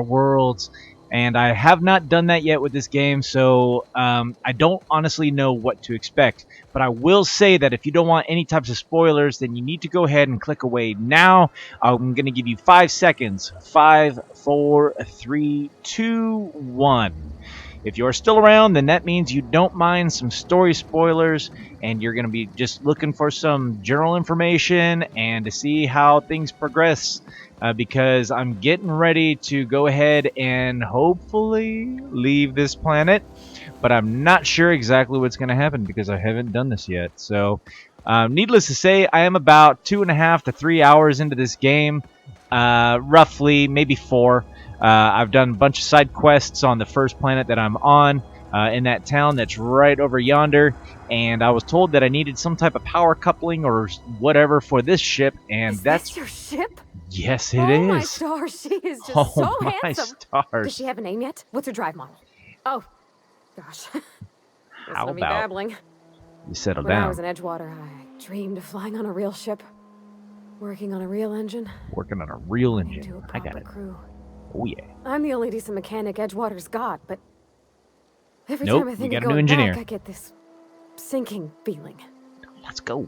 worlds, and I have not done that yet with this game, so I don't honestly know what to expect. But I will say that if you don't want any types of spoilers, then you need to go ahead and click away now. I'm going to give you 5 seconds. 5, 4, 3, 2, 1. If you're still around, then that means you don't mind some story spoilers, and you're going to be just looking for some general information and to see how things progress. Because I'm getting ready to go ahead and hopefully leave this planet, but I'm not sure exactly what's going to happen because I haven't done this yet. So, needless to say, I am about 2.5 to 3 hours into this game, roughly, maybe 4. I've done a bunch of side quests on the first planet that I'm on, in that town that's right over yonder, and I was told that I needed some type of power coupling or whatever for this ship, and Is that's... this your ship? Yes, it Oh my is. stars, she is just Oh so my handsome. Does she stars. have a name yet? What's her drive model? Oh, gosh. Listen How to me about babbling. you settle When I was down? in Edgewater, I dreamed of flying on a real ship, working on a real engine, Working on a real belonging engine. to a I got proper it. crew. Oh yeah. I'm the only decent mechanic Edgewater's got, but every Nope, time I we think of got a new going back, engineer. I get this sinking feeling. Let's go.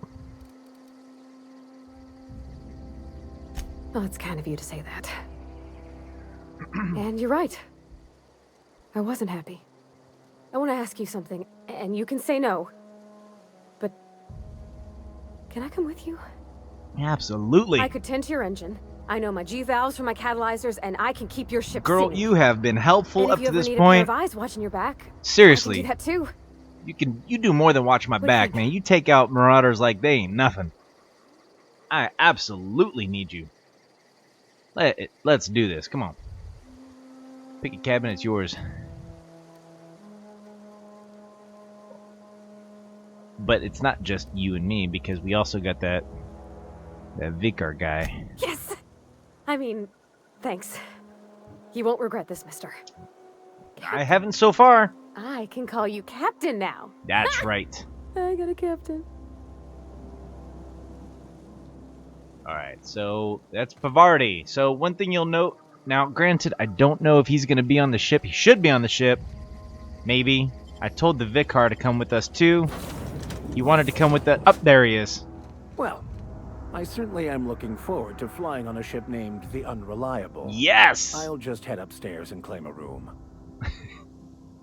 Well, it's kind of you to say that. And you're right. I wasn't happy. I want to ask you something, and you can say no. But can I come with you? Absolutely. I could tend to your engine. I know my G-valves for my catalyzers, and I can keep your ship Girl, singing. you have been helpful And if up you to ever this need a pair of point. eyes watching your back, I can do Seriously, that too. you do more than watch my What do you back, think? man. You take out marauders like they ain't nothing. I absolutely need you. Let's do this. Come on. Pick a cabin, it's yours. But it's not just you and me, because we also got that Vicar guy. Yes! I mean, thanks. You won't regret this, mister. I haven't so far. I can call you Captain now. That's right. I got a captain. Alright, so that's Pavardi. So one thing you'll note, now granted, I don't know if he's going to be on the ship. He should be on the ship. Maybe. I told the Vicar to come with us too. He wanted to come with the... Up, there he is. Well, I certainly am looking forward to flying on a ship named the Unreliable. Yes! I'll just head upstairs and claim a room.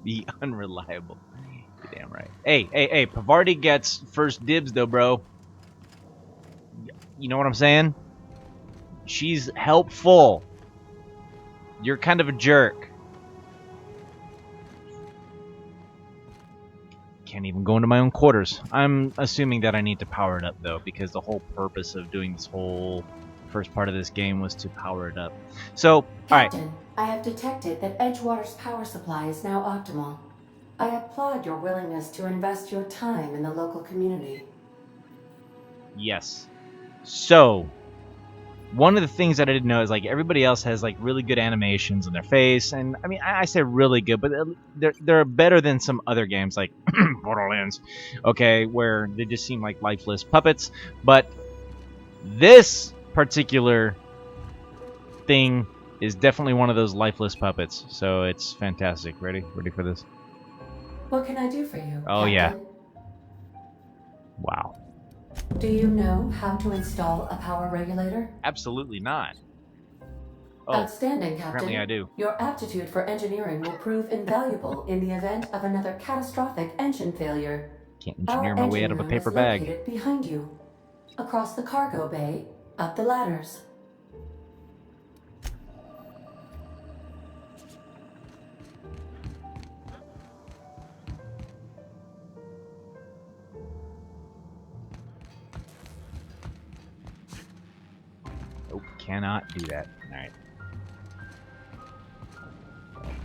The Unreliable. You're damn right. Hey, Pavardi gets first dibs though, bro. You know what I'm saying? She's helpful. You're kind of a jerk. Can't even go into my own quarters. I'm assuming that I need to power it up though, because the whole purpose of doing this whole first part of this game was to power it up. So, alright. Captain, I have detected that Edgewater's power supply is now optimal. I applaud your willingness to invest your time in the local community. Yes. So, one of the things that I didn't know is, like, everybody else has, like, really good animations on their face, and I mean, I say really good, but they're better than some other games, like Borderlands, okay, where they just seem like lifeless puppets. But this particular thing is definitely one of those lifeless puppets, so it's fantastic. Ready for this? What can I do for you, Oh Captain? yeah. Wow. Do you know how to install a power regulator? Absolutely not. Oh, Outstanding, Captain. apparently I do. Your aptitude for engineering will prove invaluable in the event of another catastrophic engine failure. Can't engineer my way out of a paper is bag. located behind you, across the cargo bay, up the ladders. Nope, cannot do that. Alright.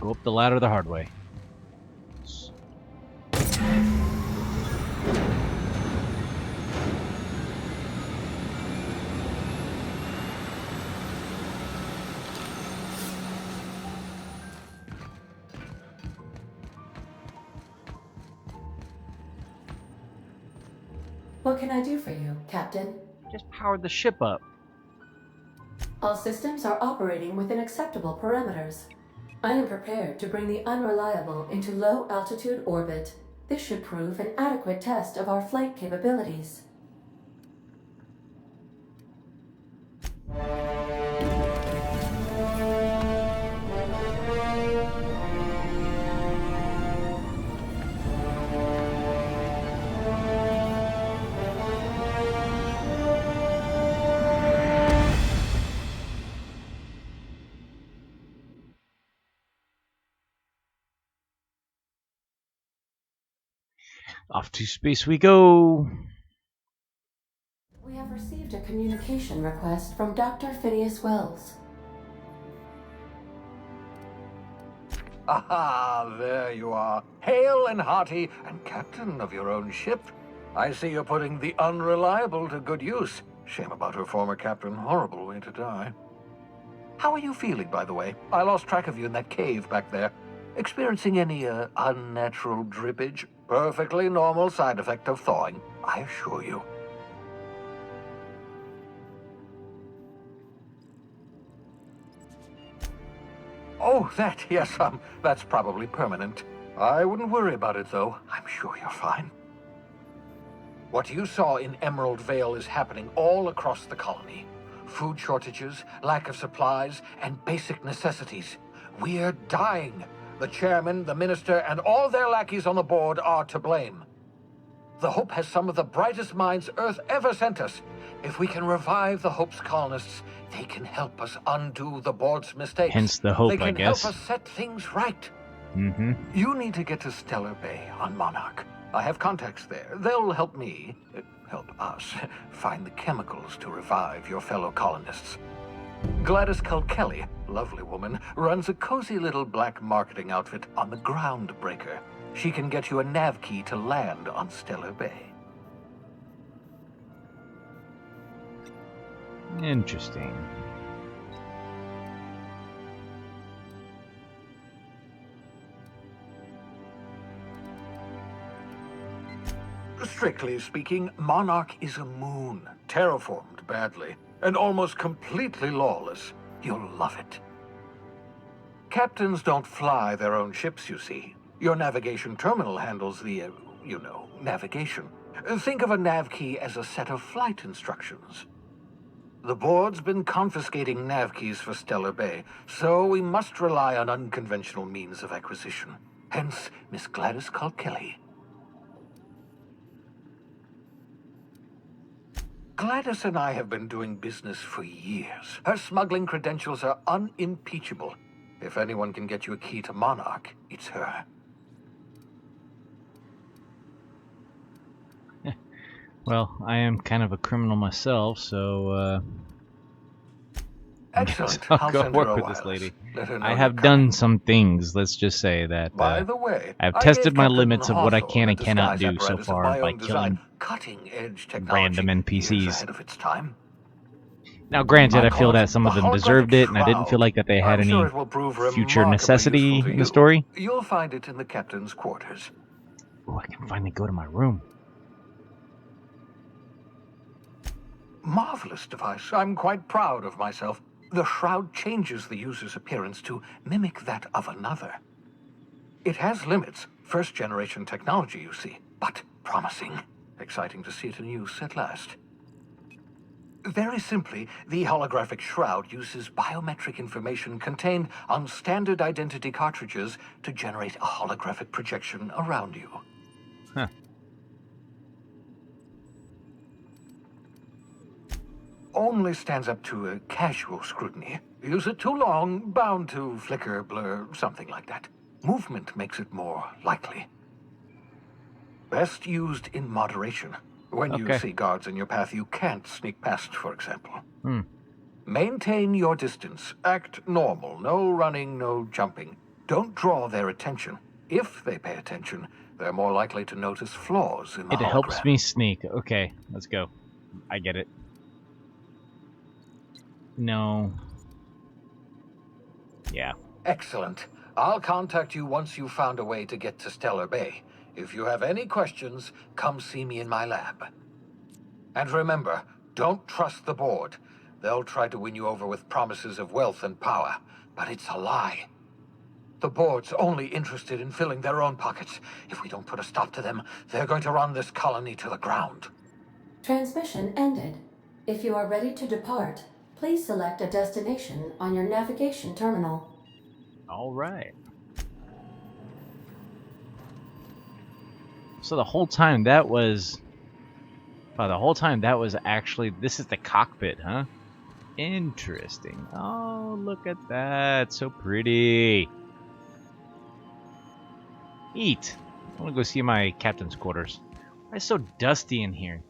Go up the ladder the hard way. What can I do for you, Captain? Just powered the ship up. All systems are operating within acceptable parameters. I am prepared to bring the Unreliable into low-altitude orbit. This should prove an adequate test of our flight capabilities. Off to space we go. We have received a communication request from Dr. Phineas Wells. Aha, there you are. Hale and hearty, and captain of your own ship. I see you're putting the Unreliable to good use. Shame about her former captain. Horrible way to die. How are you feeling, by the way? I lost track of you in that cave back there. Experiencing any, unnatural drippage? Perfectly normal side effect of thawing, I assure you. Oh, that, yes, that's probably permanent. I wouldn't worry about it, though. I'm sure you're fine. What you saw in Emerald Vale is happening all across the colony. Food shortages, lack of supplies, and basic necessities. We're dying. The chairman, the minister, and all their lackeys on the board are to blame. The Hope has some of the brightest minds Earth ever sent us. If we can revive the Hope's colonists, they can help us undo the board's mistakes. Hence the Hope, they can I guess. help us set things right. Mm-hmm. You need to get to Stellar Bay on Monarch. I have contacts there. They'll help me, help us, find the chemicals to revive your fellow colonists. Gladys Kelly, lovely woman, runs a cozy little black marketing outfit on the Groundbreaker. She can get you a nav key to land on Stellar Bay. Interesting. Strictly speaking, Monarch is a moon, terraformed badly, and almost completely lawless. You'll love it. Captains don't fly their own ships, you see. Your navigation terminal handles the, navigation. Think of a nav key as a set of flight instructions. The board's been confiscating nav keys for Stellar Bay, so we must rely on unconventional means of acquisition. Hence, Miss Gladys Kelly. Gladys and I have been doing business for years. Her smuggling credentials are unimpeachable. If anyone can get you a key to Monarch, it's her. Well, I am kind of a criminal myself, so Excellent. I'll go send her work a with this wireless. lady. Let her know I you're have coming. done some things. Let's just say that By the way, I've I tested gave my Captain limits of what I Hawthorne can a and cannot disguise do so apparatus of far my by own design. killing Cutting-edge technology, random years NPCs. ahead of its time. Now, granted, I I feel call it that some the of them holographic deserved it, and I didn't feel shroud. like that they had I'm sure any it will prove future remarkably necessity useful to in the you. story. You'll find it in the captain's quarters. Oh, I can finally go to my room. Marvelous device. I'm quite proud of myself. The shroud changes the user's appearance to mimic that of another. It has limits. First-generation technology, you see, but promising. Exciting to see it in use at last. Very simply, the holographic shroud uses biometric information contained on standard identity cartridges to generate a holographic projection around you. Huh. Only stands up to a casual scrutiny. Use it too long, bound to flicker, blur, something like that. Movement makes it more likely. Best used in moderation. When you Okay. see guards in your path you can't sneak past, for example. Hmm. Maintain your distance. Act normal. No running, no jumping. Don't draw their attention. If they pay attention, they're more likely to notice flaws in the It hologram. helps me sneak. Okay, let's go. I get it. No. Yeah. Excellent. I'll contact you once you've found a way to get to Stellar Bay. If you have any questions, come see me in my lab. And remember, don't trust the board. They'll try to win you over with promises of wealth and power, but it's a lie. The board's only interested in filling their own pockets. If we don't put a stop to them, they're going to run this colony to the ground. Transmission ended. If you are ready to depart, please select a destination on your navigation terminal. All right. So the whole time that was... Oh, the whole time that was actually... This is the cockpit, huh? Interesting. Oh, look at that. So pretty. Eat. I want to go see my captain's quarters. Why is it so dusty in here?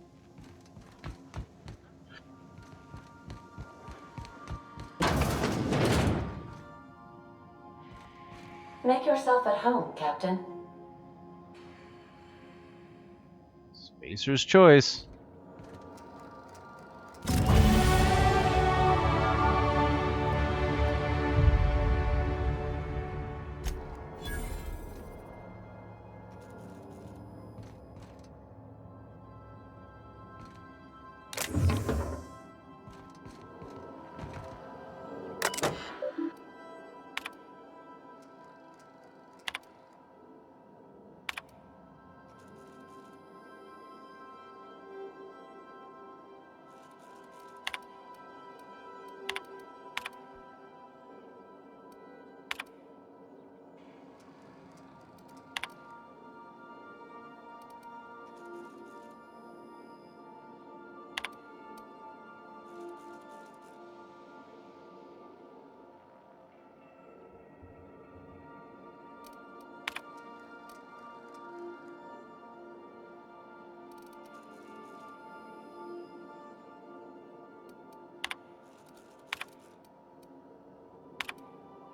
Make yourself at home, Captain. Spacer's choice.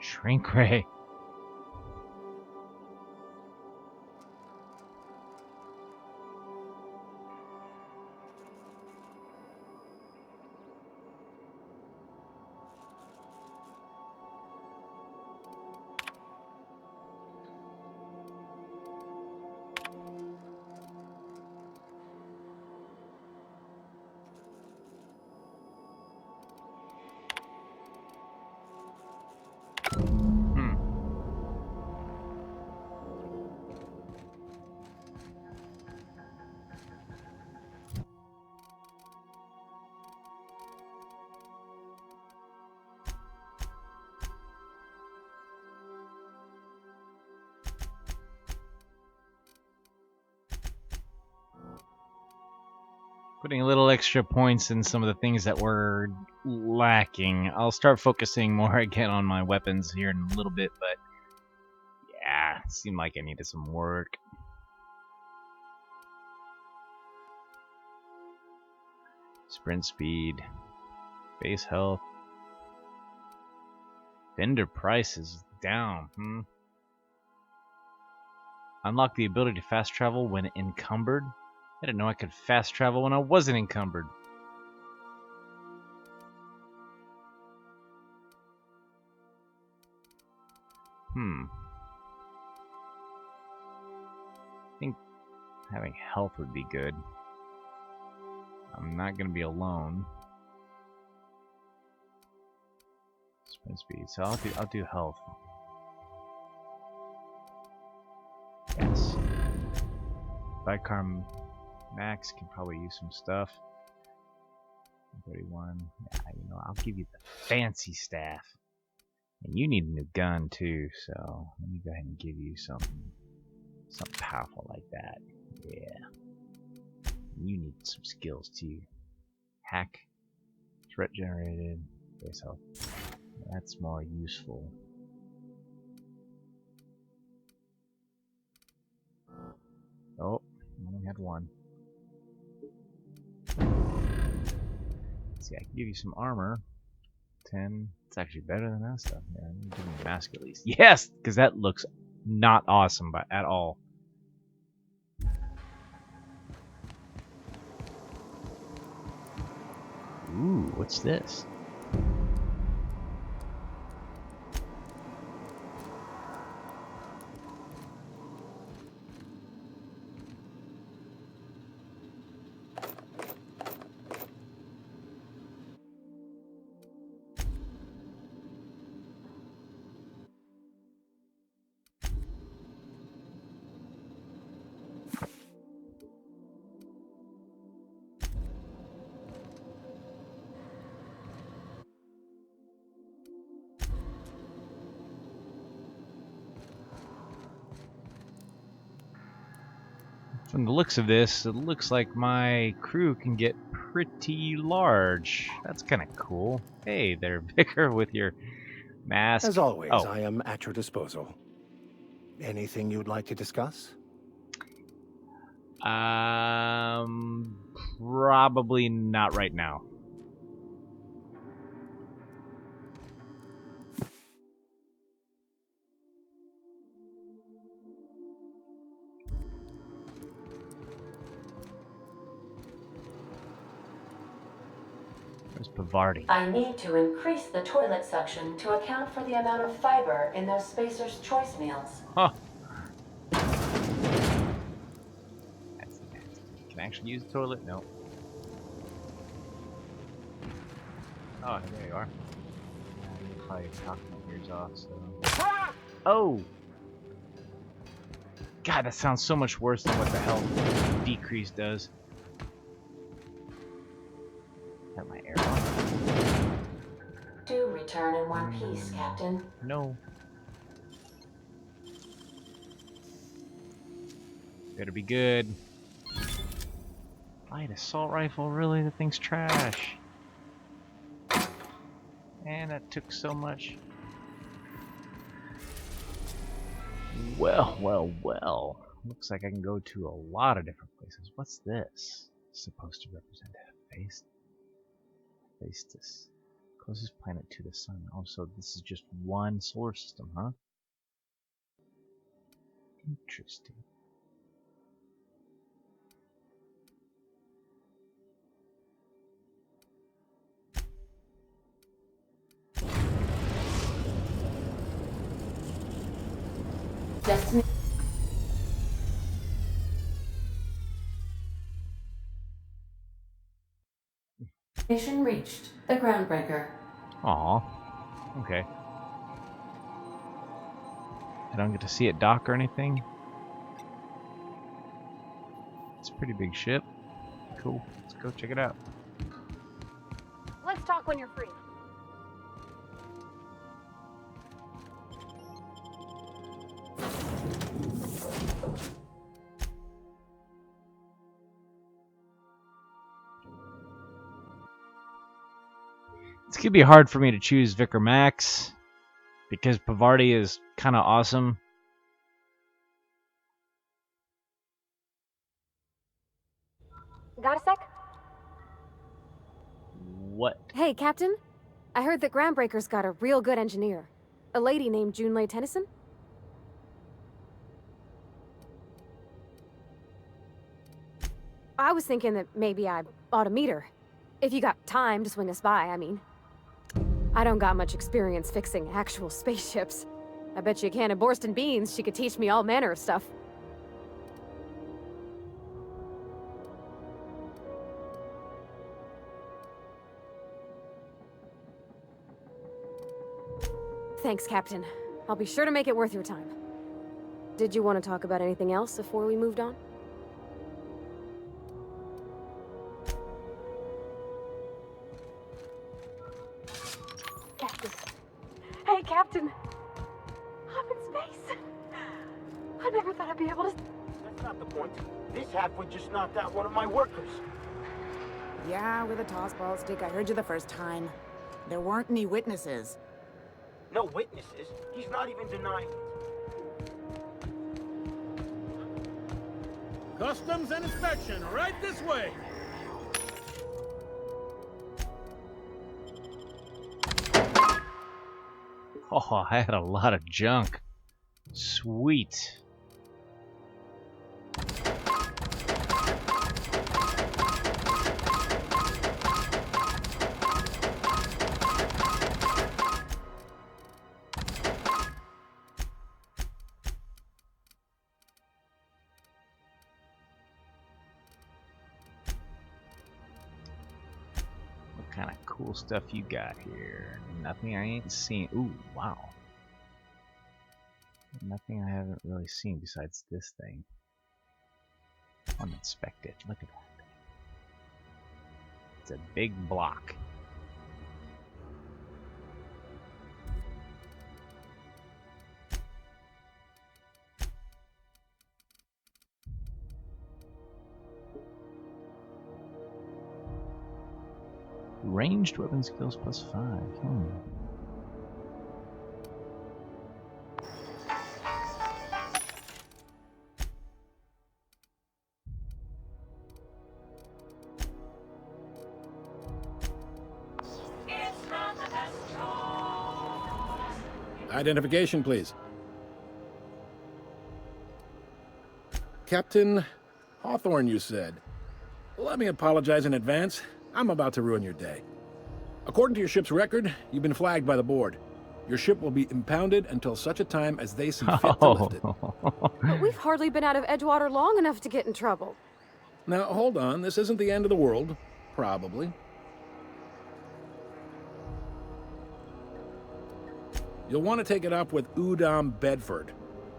Shrink ray. Putting a little extra points in some of the things that were lacking. I'll start focusing more again on my weapons here in a little bit, but yeah, it seemed like I needed some work. Sprint speed, base health, vendor price is down. Unlock the ability to fast travel when encumbered. I didn't know I could fast travel when I wasn't encumbered. I think having health would be good. I'm not gonna be alone. Sprint speed, so I'll do health. Yes. Sidecar Max can probably use some stuff. 31. Yeah, you know, I'll give you the fancy staff. And you need a new gun too, so let me go ahead and give you something powerful like that. Yeah. You need some skills too. Hack, threat generated, base health. That's more useful. Oh, I only had one. Let's see, I can give you some armor. 10. It's actually better than that stuff. Yeah, give me a mask at least. Yes, because that looks not awesome at all. Ooh, what's this? From the looks of this, it looks like my crew can get pretty large. That's kind of cool. Hey there, Vicar, with your mask. As always, Oh, I am at your disposal. Anything you'd like to discuss? probably not right now. Where's Pavardi? I need to increase the toilet suction to account for the amount of fiber in those Spacer's Choice meals. Huh. That's nasty. Can I actually use the toilet? No. Oh, there you are. You're probably talking my ears off, so... Oh! God, that sounds so much worse than what the health decrease does. Got my air on? Do return in one piece, Captain. No. Better be good. Light assault rifle, really? That thing's trash. And that took so much. Well, well, well. Looks like I can go to a lot of different places. What's this? Supposed to represent Hephaestus. Closest planet to the sun. Oh, so this is just one solar system, huh? Interesting. Destination reached. The Groundbreaker. Aw. Okay. I don't get to see it dock or anything. It's a pretty big ship. Cool. Let's go check it out. Let's talk when you're free. It's gonna be hard for me to choose Vicar Max because Pavardi is kind of awesome. Got a sec? What? Hey, Captain. I heard that Groundbreaker's got a real good engineer. A lady named Junlei Tennyson? I was thinking that maybe I ought to meet her. If you got time to swing us by, I mean. I don't got much experience fixing actual spaceships. I bet you a can of Borston beans she could teach me all manner of stuff. Thanks, Captain. I'll be sure to make it worth your time. Did you want to talk about anything else before we moved on? Captain. Hey, Captain. I'm in space. I never thought I'd be able to... That's not the point. This halfwit just knocked out one of my workers. Yeah, with a tossball stick. I heard you the first time. There weren't any witnesses. No witnesses. He's not even denying it. Customs and inspection, right this way. Oh, I had a lot of junk. Sweet. What kind of cool stuff you got here? Nothing I ain't seen. Ooh, wow. Nothing I haven't really seen besides this thing. Uninspected. Look at that. It's a big block. Ranged weapon skills +5. Identification, please. Captain Hawthorne, you said. Let me apologize in advance. I'm about to ruin your day. According to your ship's record, you've been flagged by the board. Your ship will be impounded until such a time as they see fit to lift it. But we've hardly been out of Edgewater long enough to get in trouble. Now, hold on. This isn't the end of the world. Probably. You'll want to take it up with Udom Bedford,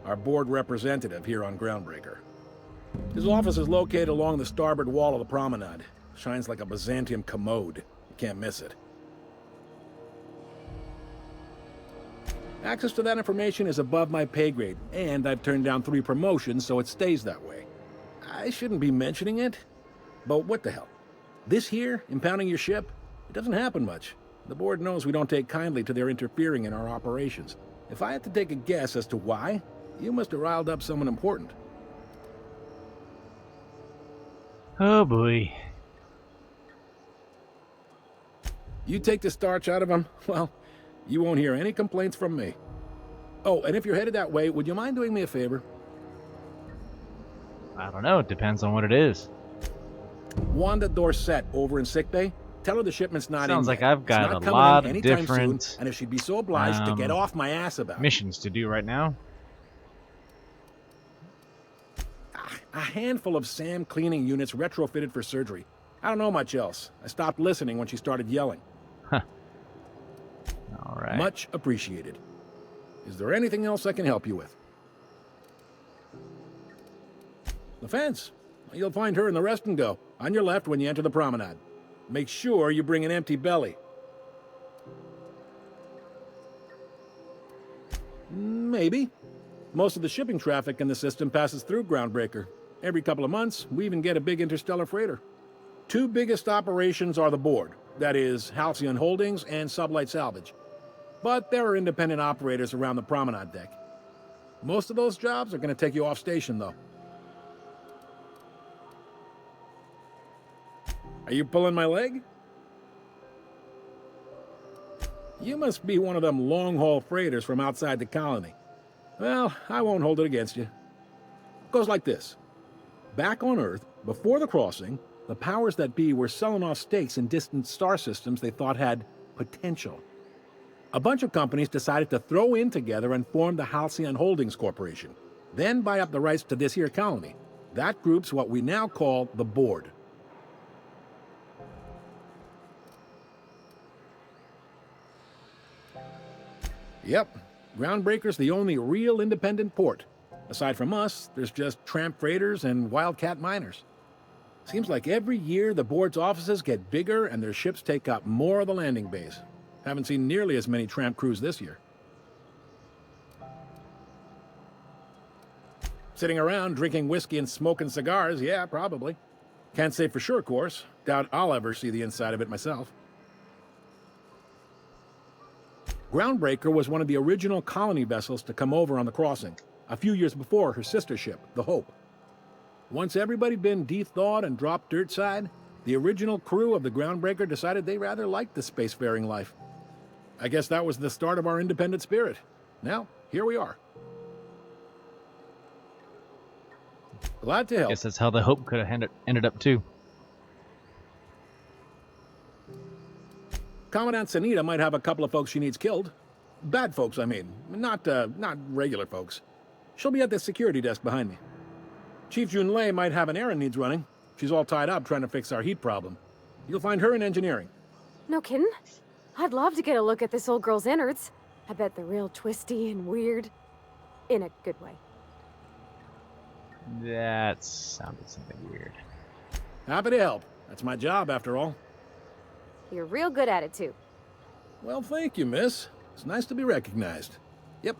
our board representative here on Groundbreaker. His office is located along the starboard wall of the promenade. Shines like a Byzantium commode. You can't miss it. Access to that information is above my pay grade, and I've turned down 3 promotions, so it stays that way. I shouldn't be mentioning it, but what the hell? This here, impounding your ship, it doesn't happen much. The board knows we don't take kindly to their interfering in our operations. If I had to take a guess as to why, you must have riled up someone important. Oh boy. You take the starch out of them, well, you won't hear any complaints from me. Oh, and if you're headed that way, would you mind doing me a favor? I don't know. It depends on what it is. Wanda Dorset over in sickbay. Tell her the shipment's not in Sounds like yet. I've got It's not a coming lot in of anytime different soon, and if she'd be so obliged to get off my ass about it. missions to do right now. A handful of SAM cleaning units retrofitted for surgery. I don't know much else. I stopped listening when she started yelling. All right. Much appreciated. Is there anything else I can help you with? The fence. You'll find her in the rest and go, on your left when you enter the promenade. Make sure you bring an empty belly. Maybe. Most of the shipping traffic in the system passes through Groundbreaker. Every couple of months, we even get a big interstellar freighter. 2 biggest operations are the board. That is, Halcyon Holdings and Sublight Salvage. But there are independent operators around the promenade deck. Most of those jobs are going to take you off station, though. Are you pulling my leg? You must be one of them long-haul freighters from outside the colony. Well, I won't hold it against you. It goes like this. Back on Earth, before the crossing, the powers that be were selling off stakes in distant star systems they thought had potential. A bunch of companies decided to throw in together and form the Halcyon Holdings Corporation, then buy up the rights to this here colony. That group's what we now call the Board. Yep, Groundbreaker's the only real independent port. Aside from us, there's just tramp freighters and wildcat miners. Seems like every year the board's offices get bigger and their ships take up more of the landing bays. Haven't seen nearly as many tramp crews this year. Sitting around drinking whiskey and smoking cigars, yeah, probably. Can't say for sure, of course. Doubt I'll ever see the inside of it myself. Groundbreaker was one of the original colony vessels to come over on the crossing, a few years before her sister ship, the Hope. Once everybody'd been de-thawed and dropped dirt side, the original crew of the Groundbreaker decided they rather liked the spacefaring life. I guess that was the start of our independent spirit. Now, here we are. Glad to help. Guess that's how the Hope could have ended up too. Commandant Sanita might have a couple of folks she needs killed. Bad folks, I mean. Not regular folks. She'll be at the security desk behind me. Chief Junlei might have an errand needs running. She's all tied up trying to fix our heat problem. You'll find her in engineering. No kidding? I'd love to get a look at this old girl's innards. I bet they're real twisty and weird. In a good way. That sounded something weird. Happy to help. That's my job, after all. You're real good at it, too. Well, thank you, miss. It's nice to be recognized. Yep.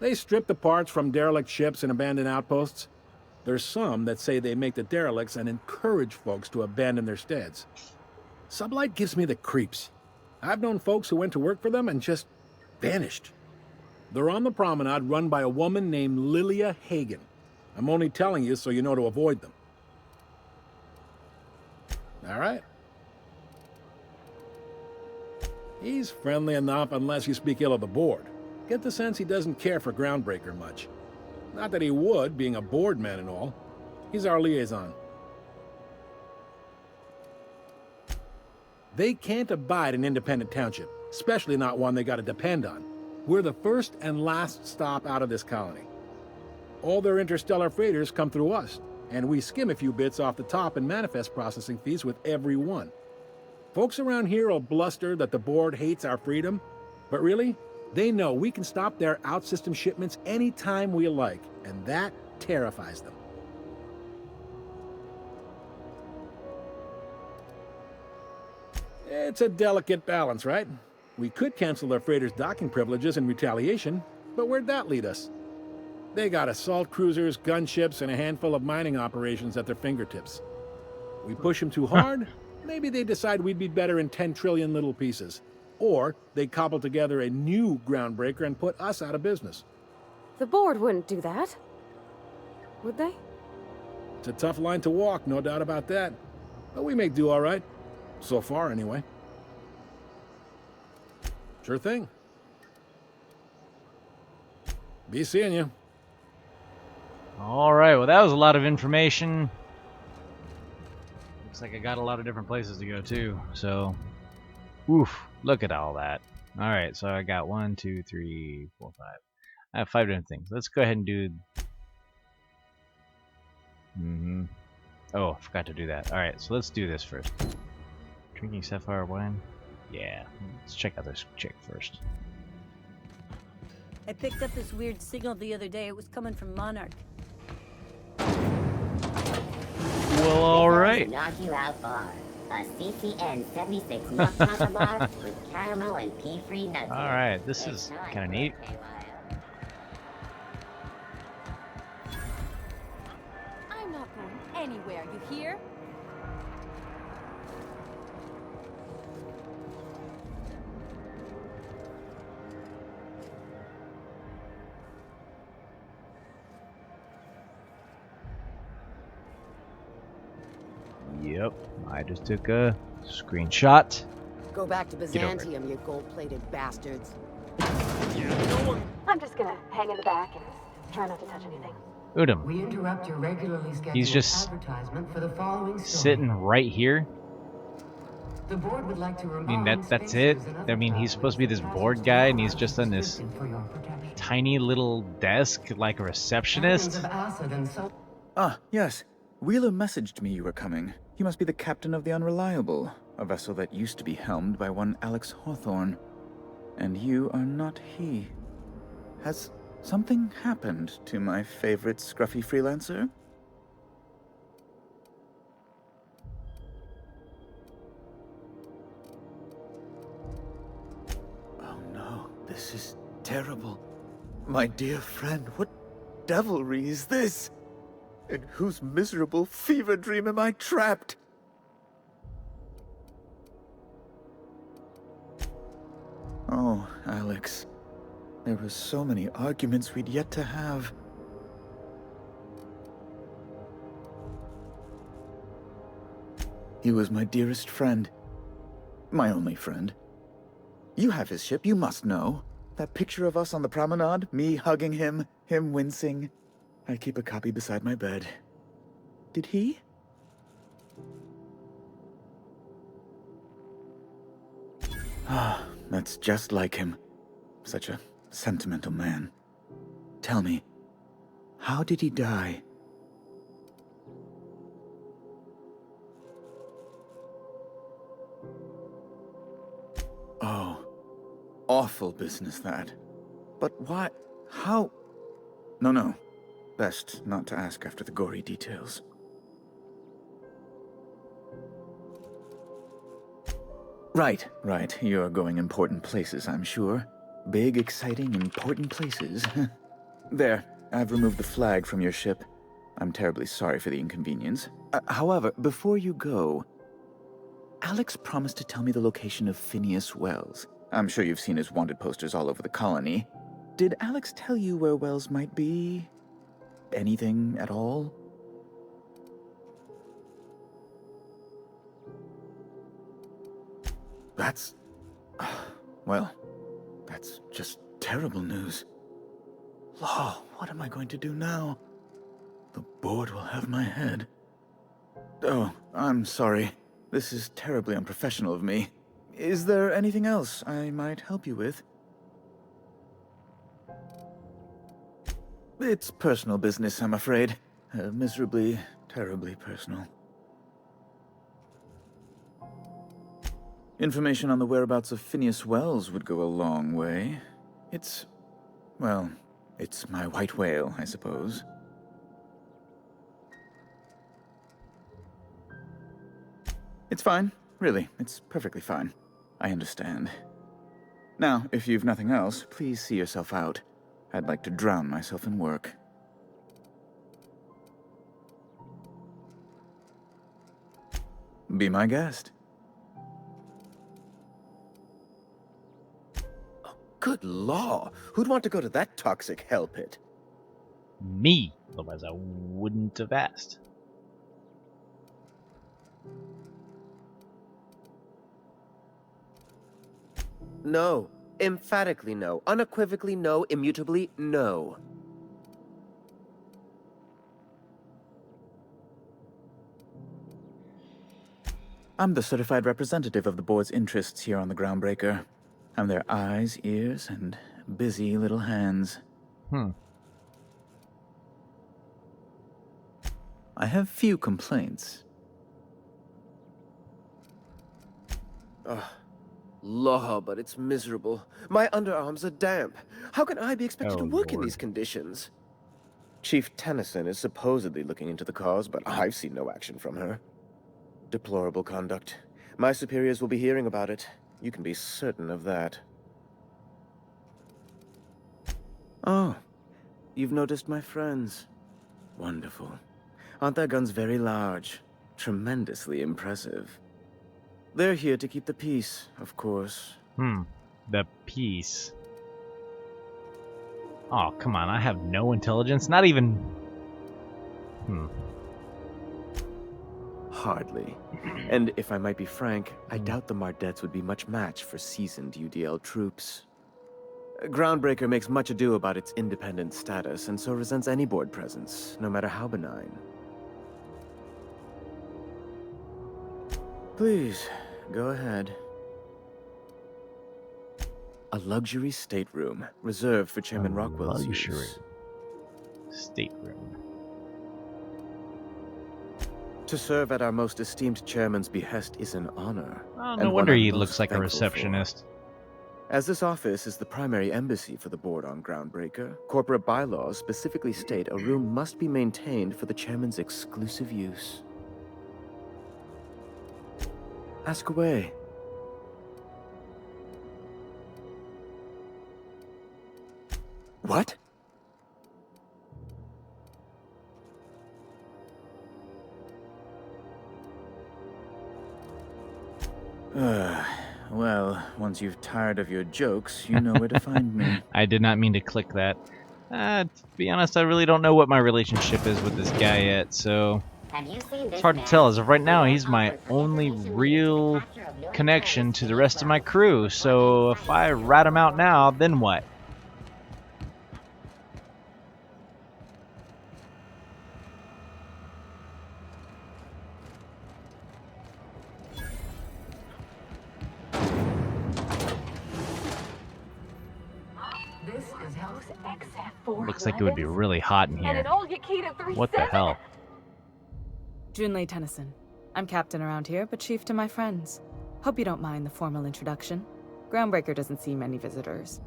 They strip the parts from derelict ships and abandoned outposts. There's some that say they make the derelicts and encourage folks to abandon their steads. Sublight gives me the creeps. I've known folks who went to work for them and just vanished. They're on the promenade run by a woman named Lilia Hagen. I'm only telling you so you know to avoid them. All right. He's friendly enough unless you speak ill of the board. Get the sense he doesn't care for Groundbreaker much. Not that he would, being a board man and all. He's our liaison. They can't abide an independent township, especially not one they gotta depend on. We're the first and last stop out of this colony. All their interstellar freighters come through us, and we skim a few bits off the top in manifest processing fees with every one. Folks around here will bluster that the board hates our freedom, but really, they know we can stop their out-system shipments anytime we like, and that terrifies them. It's a delicate balance, right? We could cancel their freighters' docking privileges in retaliation, but where'd that lead us? They got assault cruisers, gunships, and a handful of mining operations at their fingertips. We push them too hard, maybe they decide we'd be better in 10 trillion little pieces. Or they cobble together a new Groundbreaker and put us out of business. The board wouldn't do that. Would they? It's a tough line to walk, no doubt about that. But we make do all right. So far, anyway. Sure thing. Be seeing you. All right, well, that was a lot of information. Looks like I got a lot of different places to go, too. So, oof, look at all that. All right, so I got 1, 2, 3, 4, 5. I have 5 different things. Let's go ahead and do... Oh, I forgot to do that. All right, so let's do this first. Drinking sapphire wine? Yeah, let's check out this chick first. I picked up this weird signal the other day. It was coming from Monarch. Well, all right. Knock you out bar. A CCN 76 milk chocolate bar with caramel and pea-free nuts. All right, this is kind of neat. I'm not going anywhere, you hear? Yep, I just took a screenshot. Go back to Byzantium, you gold-plated bastards. I'm just gonna hang in the back and try not to touch anything. Udom. We interrupt your regularly scheduled He's just advertisement for the following story. sitting right here. The board would like to I mean, that's it. I mean, he's supposed to be this board guy, and he's just on this tiny little desk like a receptionist. Ah, yes. Wheeler messaged me you were coming. You must be the captain of the Unreliable, a vessel that used to be helmed by one Alex Hawthorne. And you are not he. Has something happened to my favorite scruffy freelancer? Oh no, this is terrible. My dear friend, what devilry is this? In whose miserable fever dream am I trapped? Oh, Alex. There were so many arguments we'd yet to have. He was my dearest friend. My only friend. You have his ship, you must know. That picture of us on the promenade, me hugging him, him wincing. I keep a copy beside my bed. Did he? Ah, that's just like him. Such a sentimental man. Tell me, how did he die? Oh, awful business that. But why? How? No. Best not to ask after the gory details. Right. You're going important places, I'm sure. Big, exciting, important places. There, I've removed the flag from your ship. I'm terribly sorry for the inconvenience. However, before you go, Alex promised to tell me the location of Phineas Wells. I'm sure you've seen his wanted posters all over the colony. Did Alex tell you where Wells might be? Anything at all? That's... well, that's just terrible news. Law, what am I going to do now? The board will have my head. Oh, I'm sorry. This is terribly unprofessional of me. Is there anything else I might help you with? It's personal business, I'm afraid. Miserably, terribly personal. Information on the whereabouts of Phineas Wells would go a long way. Well, it's my white whale, I suppose. It's fine. Really, it's perfectly fine. I understand. Now, if you've nothing else, please see yourself out. I'd like to drown myself in work. Be my guest. Oh, good law! Who'd want to go to that toxic hell pit? Me. Otherwise I wouldn't have asked. No. Emphatically no. Unequivocally no. Immutably no. I'm the certified representative of the board's interests here on the Groundbreaker. I'm their eyes, ears, and busy little hands. I have few complaints. Ugh. Law, but it's miserable. My underarms are damp. How can I be expected to work in these conditions? Chief Tennyson is supposedly looking into the cause, but I've seen no action from her. Deplorable conduct. My superiors will be hearing about it. You can be certain of that. Oh, you've noticed my friends. Wonderful. Aren't their guns very large? Tremendously impressive. They're here to keep the peace, of course. The peace. Oh, come on, I have no intelligence, not even... Hardly. And if I might be frank, I doubt the Mardettes would be much match for seasoned UDL troops. Groundbreaker makes much ado about its independent status, and so resents any board presence, no matter how benign. Please, go ahead. A luxury stateroom, reserved for Chairman Rockwell's use. Stateroom. To serve at our most esteemed chairman's behest is an honor. Oh, no wonder he looks like a receptionist. As this office is the primary embassy for the board on Groundbreaker, corporate bylaws specifically state a room must be maintained for the chairman's exclusive use. Ask away. What? Well, once you've tired of your jokes, you know where to find me. I did not mean to click that. To be honest, I really don't know what my relationship is with this guy yet, so... It's hard to tell. As of right now, he's my only real connection to the rest of my crew, so if I rat him out now, then what? Looks like it would be really hot in here. What the hell? Junlei Tennyson. I'm captain around here, but chief to my friends. Hope you don't mind the formal introduction. Groundbreaker doesn't see many visitors.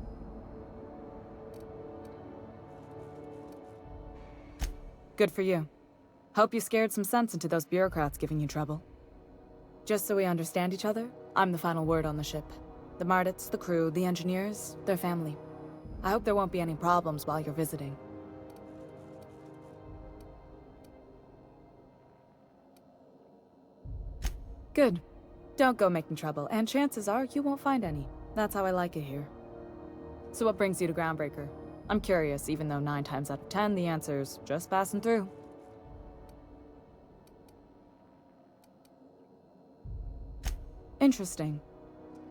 Good for you. Hope you scared some sense into those bureaucrats giving you trouble. Just so we understand each other, I'm the final word on the ship. The Mardets, the crew, the engineers, their family. I hope there won't be any problems while you're visiting. Good. Don't go making trouble, and chances are you won't find any. That's how I like it here. So what brings you to Groundbreaker? I'm curious, even though 9 times out of 10 the answer's just passing through. Interesting.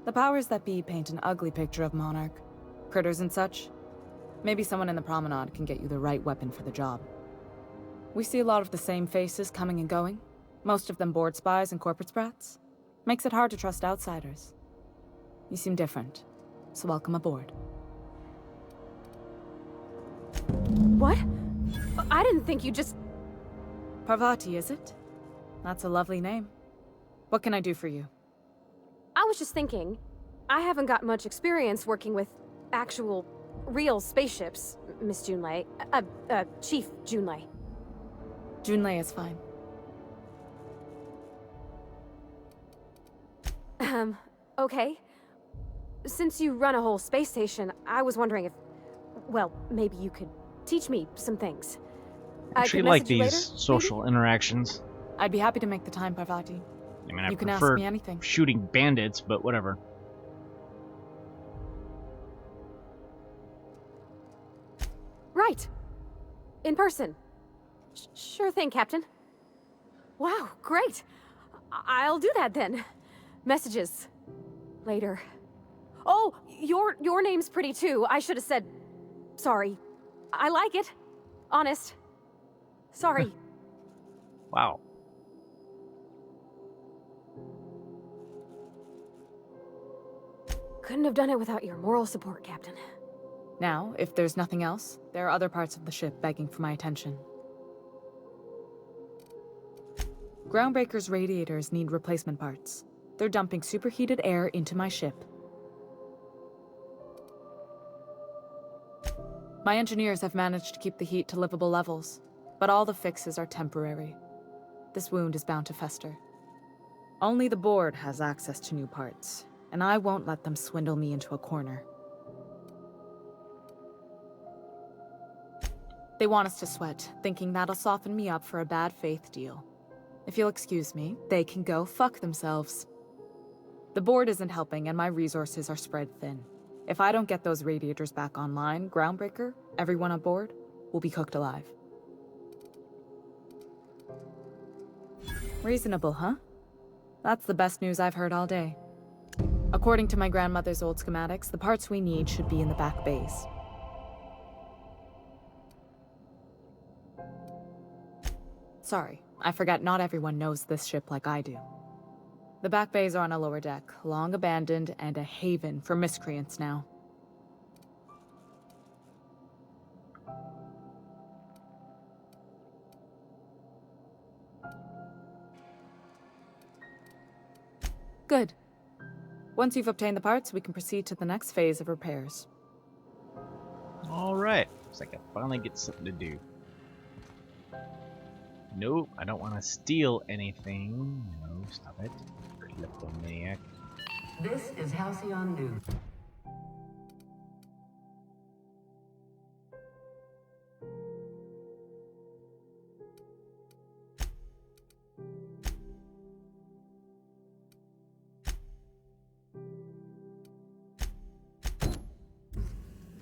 The powers that be paint an ugly picture of Monarch. Critters and such. Maybe someone in the promenade can get you the right weapon for the job. We see a lot of the same faces coming and going. Most of them board spies and corporate sprats. Makes it hard to trust outsiders. You seem different, so welcome aboard. What? I didn't think you just... Parvati, is it? That's a lovely name. What can I do for you? I was just thinking, I haven't got much experience working with actual, real spaceships, Miss Junlei. Chief Junlei. Junlei is fine. Okay. Since you run a whole space station, I was wondering if, well, maybe you could teach me some things. I actually like these social interactions. I'd be happy to make the time, Parvati. I mean, I you can prefer ask me anything. Shooting bandits, but whatever. Right. In person. Sure thing, Captain. Wow, great. I'll do that then. Messages. Later. Oh, your name's pretty too. I should have said... Sorry. I like it. Honest. Sorry. Wow. Couldn't have done it without your moral support, Captain. Now, if there's nothing else, there are other parts of the ship begging for my attention. Groundbreaker's radiators need replacement parts. They're dumping superheated air into my ship. My engineers have managed to keep the heat to livable levels, but all the fixes are temporary. This wound is bound to fester. Only the board has access to new parts, and I won't let them swindle me into a corner. They want us to sweat, thinking that'll soften me up for a bad faith deal. If you'll excuse me, they can go fuck themselves. The board isn't helping, and my resources are spread thin. If I don't get those radiators back online, Groundbreaker, everyone on board, will be cooked alive. Reasonable, huh? That's the best news I've heard all day. According to my grandmother's old schematics, the parts we need should be in the back bays. Sorry, I forgot not everyone knows this ship like I do. The back bays are on a lower deck, long abandoned and a haven for miscreants now. Good. Once you've obtained the parts, we can proceed to the next phase of repairs. Alright. Looks like I finally get something to do. Nope, I don't want to steal anything. No, stop it. Kleptomaniac. This is Halcyon News.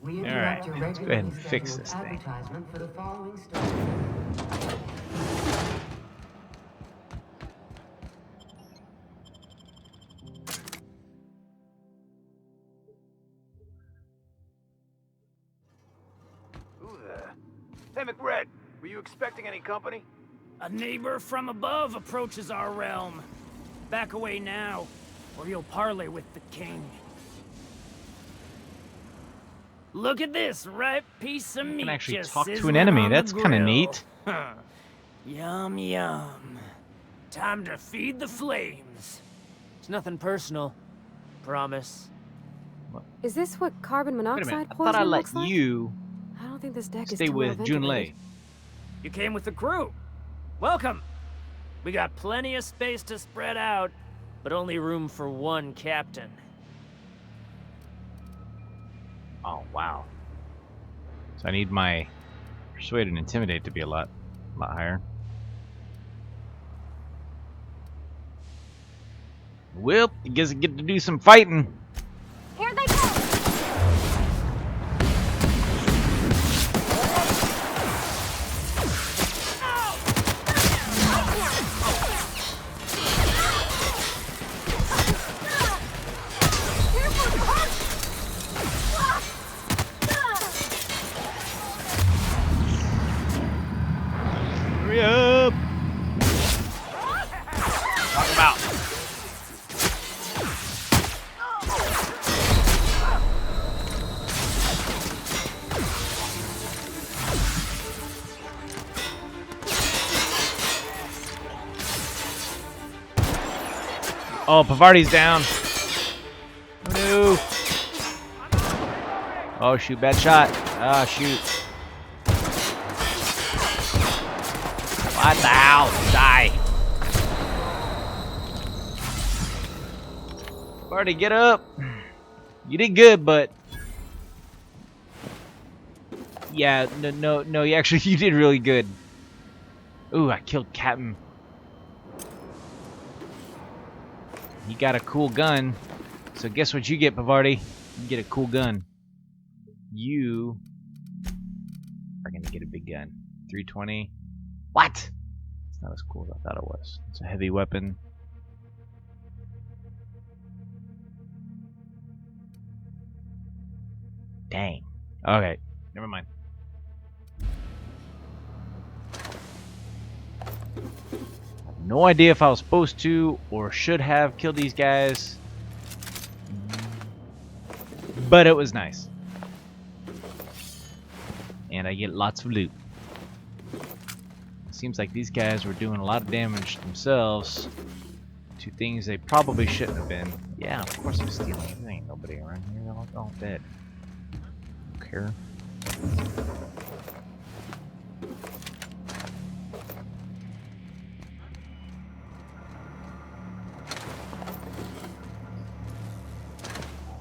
We interrupt your let's go ahead and fix this thing. advertisement for the following story. Hey, McRed, were you expecting any company? A neighbor from above approaches our realm. Back away now, or you'll parley with the king. Look at this ripe piece of meat. You can actually just talk to an sizzling enemy. on the That's kind of grill. neat. Yum, yum. Time to feed the flames. It's nothing personal. Promise. Is this what carbon Wait a monoxide minute. I thought poisoning I let looks like? you I don't think this deck is stay too well with ventilated. Junlei. You came with the crew. Welcome. We got plenty of space to spread out, but only room for one captain. Oh, wow. So I need my Persuade and Intimidate to be a lot higher. Well, I guess I get to do some fighting. Here they go! Hurry up! Talk about. Oh, Pavardi's down. Oh, no. Oh, shoot, bad shot. Ah, shoot. What the hell? Die. Pavardi, get up. You did good, but... Yeah, no, you actually, you did really good. Ooh, I killed Captain. He got a cool gun. So guess what you get, Pavardi? You get a cool gun. You are gonna get a big gun. 320. What? It's not as cool as I thought it was. It's a heavy weapon. Dang. Okay, never mind. I have no idea if I was supposed to or should have killed these guys. But it was nice. And I get lots of loot. Seems like these guys were doing a lot of damage themselves to things they probably shouldn't have been. Yeah, of course I'm stealing. There ain't nobody around here. They're all dead. Don't care.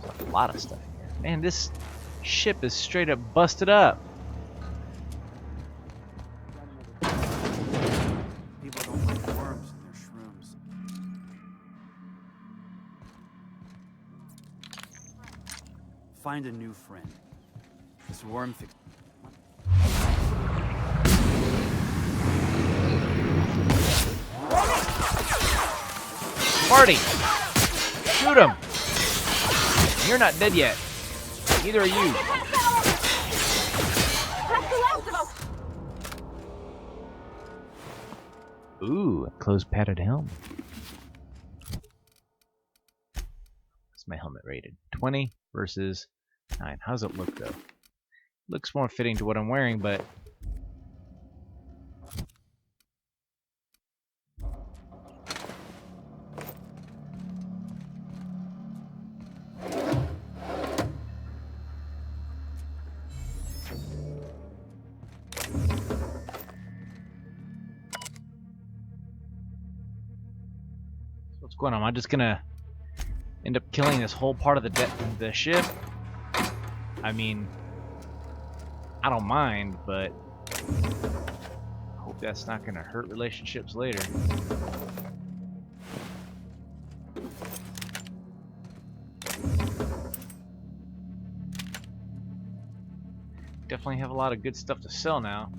There's a lot of stuff here. Man, this ship is straight up busted up. People don't like worms in their shrooms. Find a new friend. This worm fix. Marty! Shoot him! You're not dead yet. Neither are you. Ooh, a closed padded helm. What's my helmet rated? 20 versus 9. How does it look though? Looks more fitting to what I'm wearing, but what's going on? Am I just gonna end up killing this whole part of the ship? I mean, I don't mind, but I hope that's not gonna hurt relationships later. Definitely have a lot of good stuff to sell now.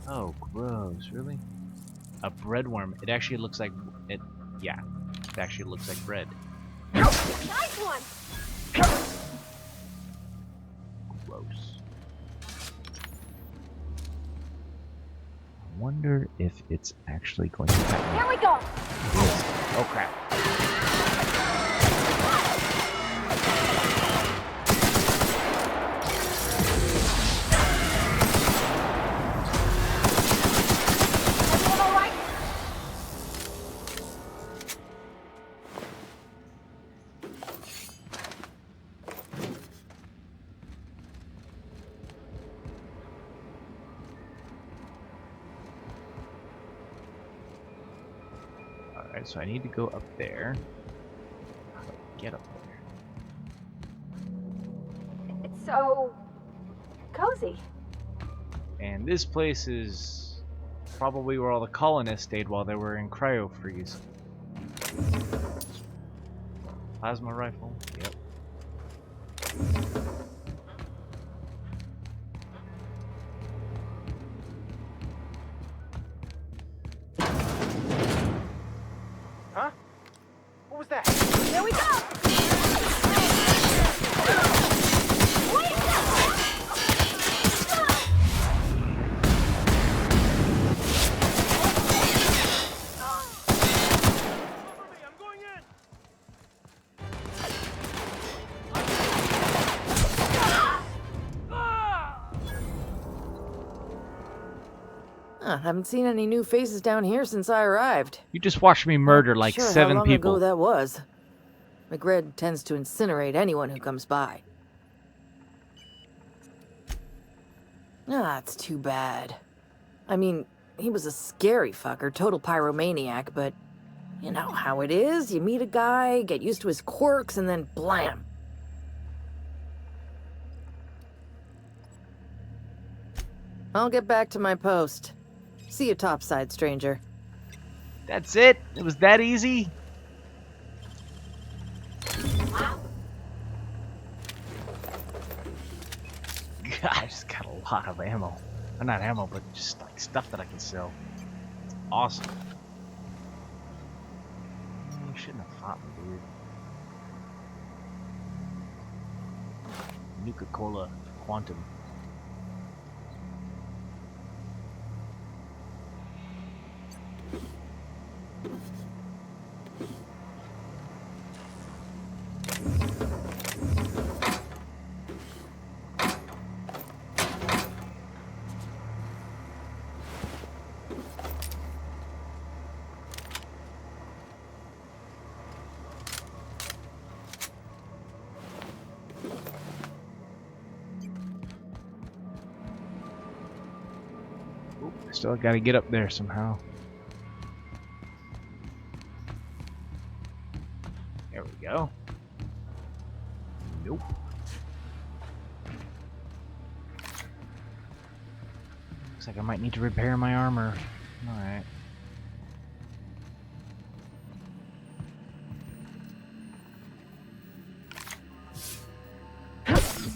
Oh, gross, really? A bread worm. It actually looks like it. Yeah, it actually looks like bread. Nice one! Gross. I wonder if it's actually going to happen. Here we go! Oh crap. Alright, so I need to go up there. How do I get up there? It's so cozy. And this place is probably where all the colonists stayed while they were in cryo freeze. Plasma rifle. Yep. Huh? What was that? Here we go! Haven't seen any new faces down here since I arrived. You just watched me murder like Sure, 7 how long people. ago that was. McRed tends to incinerate anyone who comes by. It's too bad. I mean, he was a scary fucker, total pyromaniac, but you know how it is. You meet a guy, get used to his quirks, and then blam. I'll get back to my post. See you topside, stranger. That's it? It was that easy? God, I just got a lot of ammo. Or not ammo, but just like stuff that I can sell. It's awesome. You shouldn't have fought me, dude. Nuka-Cola Quantum. Still gotta get up there somehow. There we go. Nope. Looks like I might need to repair my armor. Alright.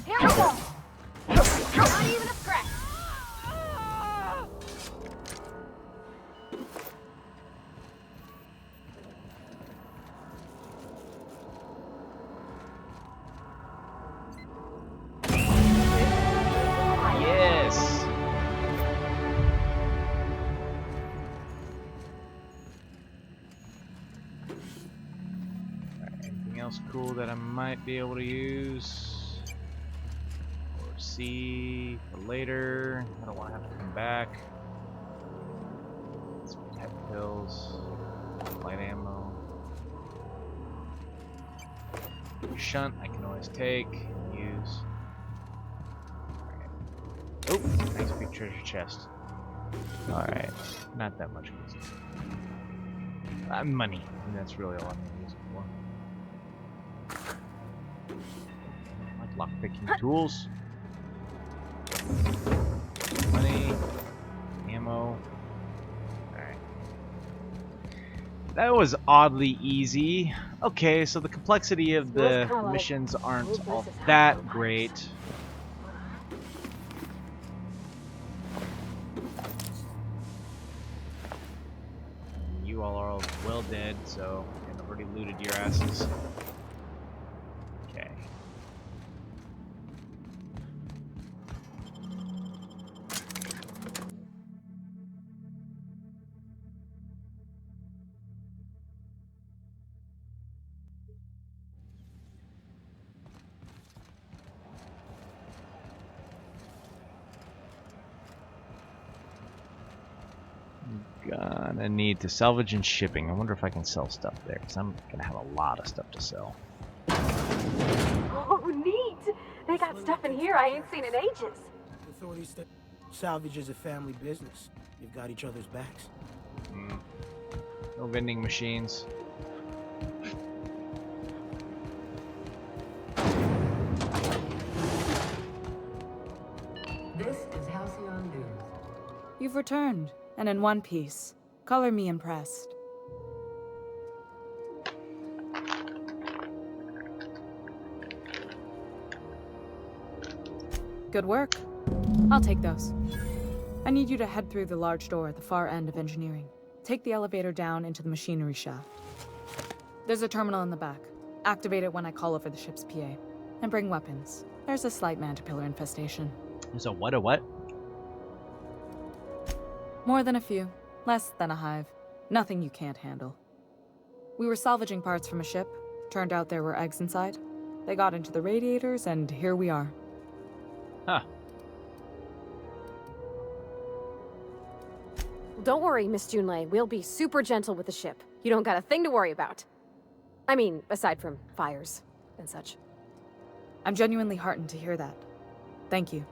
Here we go! Not even a scratch! Yes! Alright, anything else cool that I might be able to use? Or see for later? I don't want to have to come back. Some pet pills, light ammo. Shunt I can always take, use. Oh, nice big treasure chest. Alright, not that much good stuff. Money, and that's really all I'm going to use it for. Like lockpicking tools. Money, ammo. Alright. That was oddly easy. Okay, so the complexity of the missions aren't all that great. You all are well dead, so and I've already looted your asses. Okay. Gonna need to salvage and shipping. I wonder if I can sell stuff there, because I'm gonna have a lot of stuff to sell. Oh, neat! They got stuff in here I ain't seen in ages. Authorities think salvage is a family business. You've got each other's backs. No vending machines. This is Halcyon News. You've returned, and in one piece. Color me impressed. Good work. I'll take those. I need you to head through the large door at the far end of engineering. Take the elevator down into the machinery shaft. There's a terminal in the back. Activate it when I call over the ship's PA. And bring weapons. There's a slight mantipillar infestation. There's a what, a what? More than a few. Less than a hive. Nothing you can't handle. We were salvaging parts from a ship. Turned out there were eggs inside. They got into the radiators, and here we are. Huh. Don't worry, Miss Junlei. We'll be super gentle with the ship. You don't got a thing to worry about. I mean, aside from fires and such. I'm genuinely heartened to hear that. Thank you.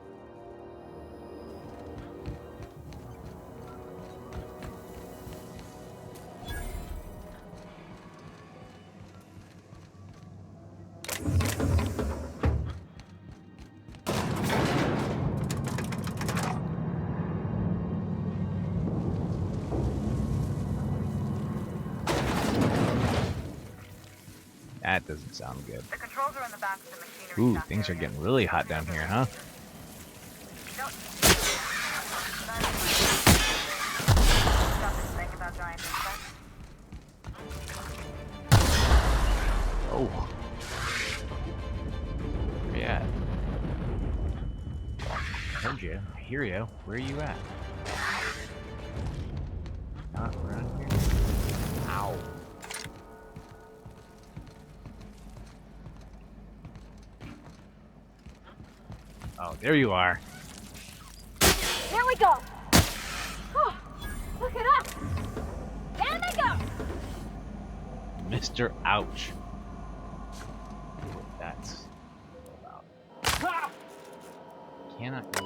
That doesn't sound good. The controls are in the back of the machinery. Ooh, things are getting really hot down here, huh? Oh. Where you at? I heard you. I hear you. Where are you at? Not around here. Ow. Oh, there you are. Here we go. Oh, look at us. There they go. Mr. Ouch. That's all about. Cannot go.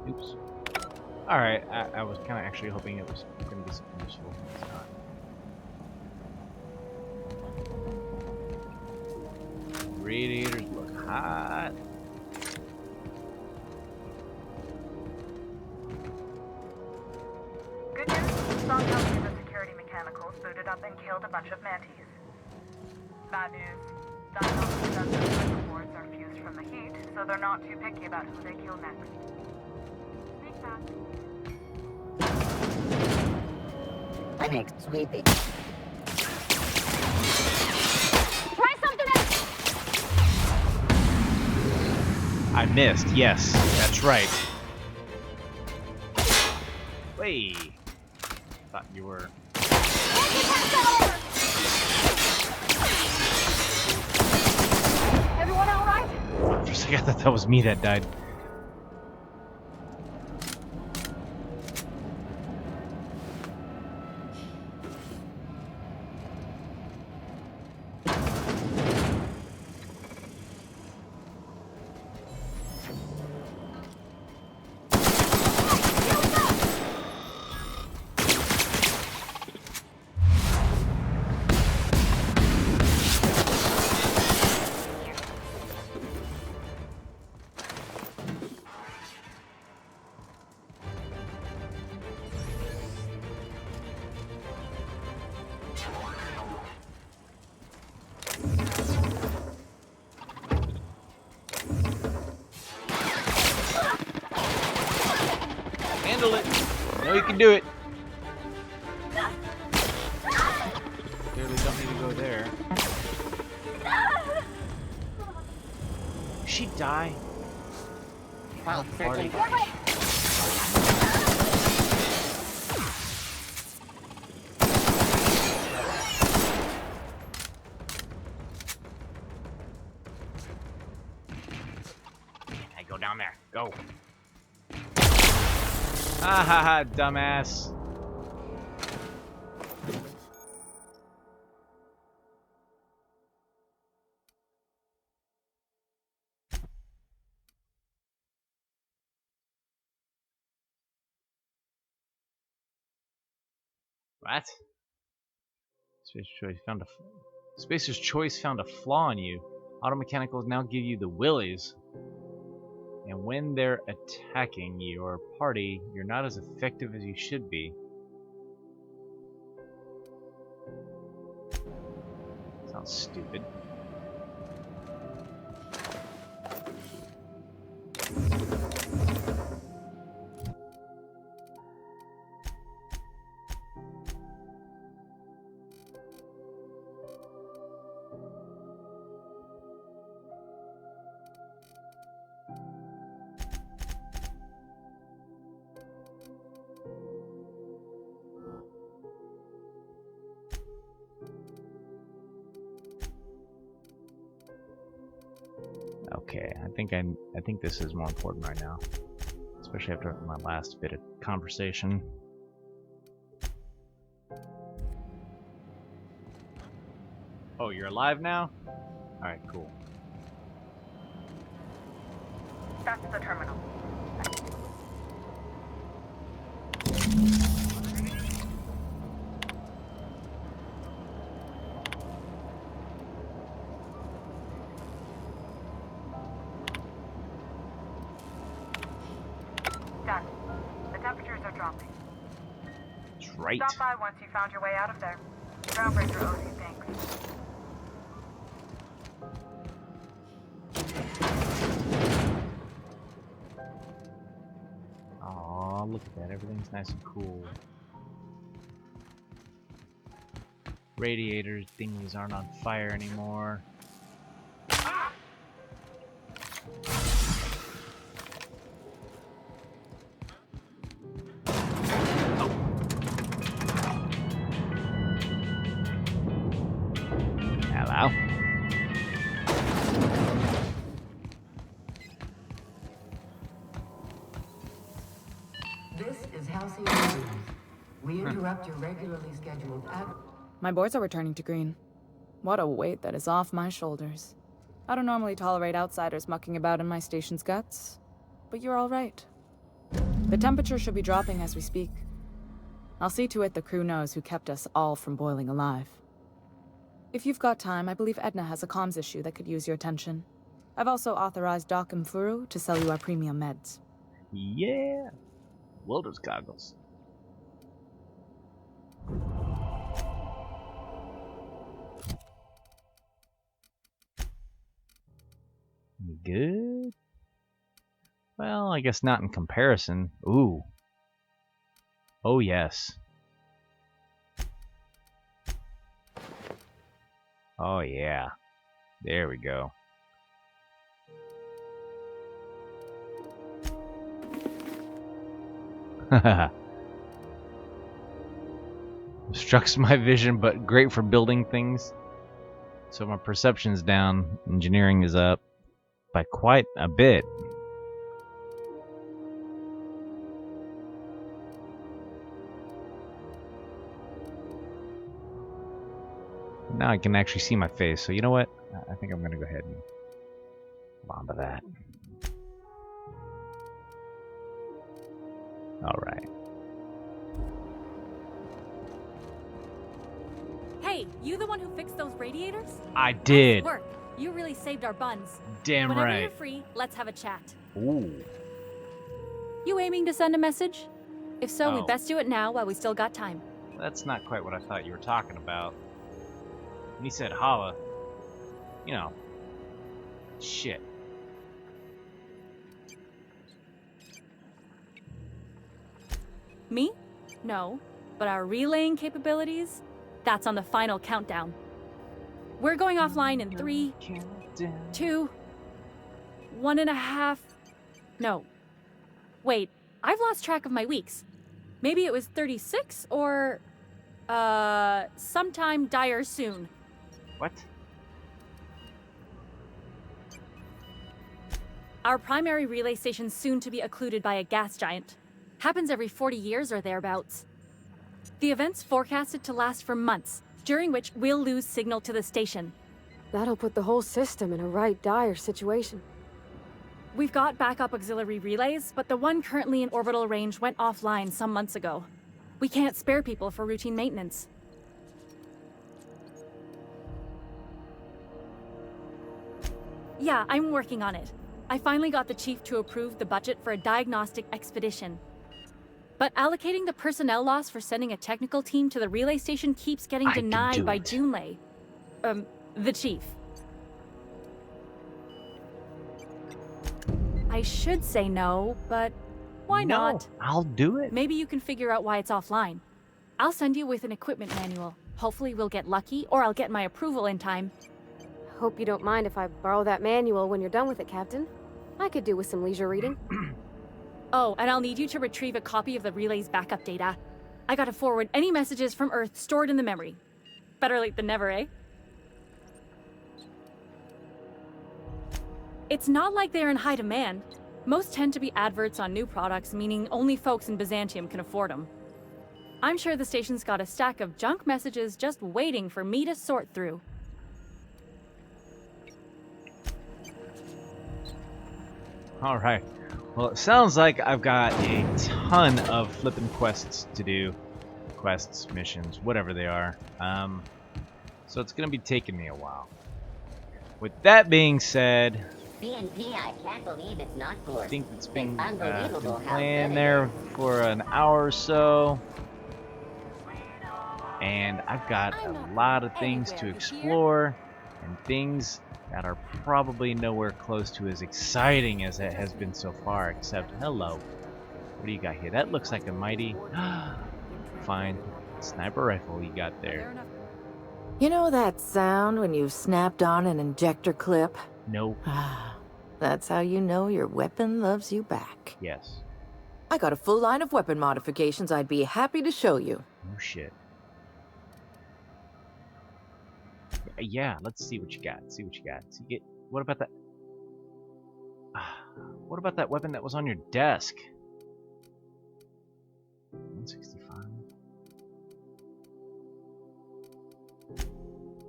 Oops. Alright, I was kind of actually hoping it was going to be something useful. It's not. Radiators look hot. Good news, Song Healthy, the security mechanicals, booted up and killed a bunch of mantis. Bad news, diagnostic sensors and reports are fused from the heat, so they're not too picky about who they kill next. Sneak back. I make sweepy. Try something else. I missed, yes, that's right. Wait. Thought you were. Everyone all right? For a second, I thought that was me that died. Handle it. I know you can do it. Clearly don't need to go there. Did she die? Well, Party. Hey, go down there. Go. Ha ha ha, dumbass. What? Spacer's Choice found a flaw in you. Auto mechanicals now give you the willies. And when they're attacking your party, you're not as effective as you should be. Sounds stupid. Okay, I think this is more important right now, especially after my last bit of conversation. Oh, you're alive now? All right, cool. That's the terminal. Done. The temperatures are dropping. That's right. Stop by once you found your way out of there. Groundbreaker owes you thanks. Aw, look at that. Everything's nice and cool. Radiator thingies aren't on fire anymore. Hello? This is Halcyon News. We interrupt your regularly scheduled My boards are returning to green. What a weight that is off my shoulders. I don't normally tolerate outsiders mucking about in my station's guts, but you're all right. The temperature should be dropping as we speak. I'll see to it the crew knows who kept us all from boiling alive. If you've got time, I believe Edna has a comms issue that could use your attention. I've also authorized Doc and Furu to sell you our premium meds. Yeah! Welder's goggles. Good? Well, I guess not in comparison. Ooh. Oh, yes. Oh, yeah. There we go. Obstructs my vision, but great for building things. So my perception's down. Engineering is up by quite a bit. Now I can actually see my face, so you know what? I think I'm gonna go ahead and hold on to that. Alright. Hey, you the one who fixed those radiators? I did. Nice work. You really saved our buns. Damn Whenever right. you're free, let's have a chat. Ooh. You aiming to send a message? If so, we Oh. best do it now while we still got time. That's not quite what I thought you were talking about. When he said holla, you know, shit. Me? No. But our relaying capabilities? That's on the final countdown. We're going offline in 3, 2, 1.5... No. Wait, I've lost track of my weeks. Maybe it was 36 or... sometime dire soon. What? Our primary relay station's soon to be occluded by a gas giant. Happens every 40 years or thereabouts. The event's forecasted to last for months, during which we'll lose signal to the station. That'll put the whole system in a right dire situation. We've got backup auxiliary relays, but the one currently in orbital range went offline some months ago. We can't spare people for routine maintenance. Yeah, I'm working on it. I finally got the chief to approve the budget for a diagnostic expedition. But allocating the personnel loss for sending a technical team to the relay station keeps getting denied by Junlei. The chief. I should say no, but why not? I'll do it. Maybe you can figure out why it's offline. I'll send you with an equipment manual. Hopefully we'll get lucky, or I'll get my approval in time. Hope you don't mind if I borrow that manual when you're done with it, Captain. I could do with some leisure reading. Oh, and I'll need you to retrieve a copy of the relay's backup data. I gotta forward any messages from Earth stored in the memory. Better late than never, eh? It's not like they're in high demand. Most tend to be adverts on new products, meaning only folks in Byzantium can afford them. I'm sure the station's got a stack of junk messages just waiting for me to sort through. All right. Well, it sounds like I've got a ton of flipping quests to do. Quests, missions, whatever they are. So it's going to be taking me a while. With that being said, CNP, I can't believe it's not for. I think it's been unbelievable how playing good there it is. for an hour or so. And I've got a lot of things to explore and things that are probably nowhere close to as exciting as it has been so far, except, hello, what do you got here? That looks like a mighty fine sniper rifle you got there. You know that sound when you've snapped on an injector clip? No. That's how you know your weapon loves you back. Yes. I got a full line of weapon modifications I'd be happy to show you. Oh shit. Yeah, let's see what you got. See what you got. What about that? What about that weapon that was on your desk? 165.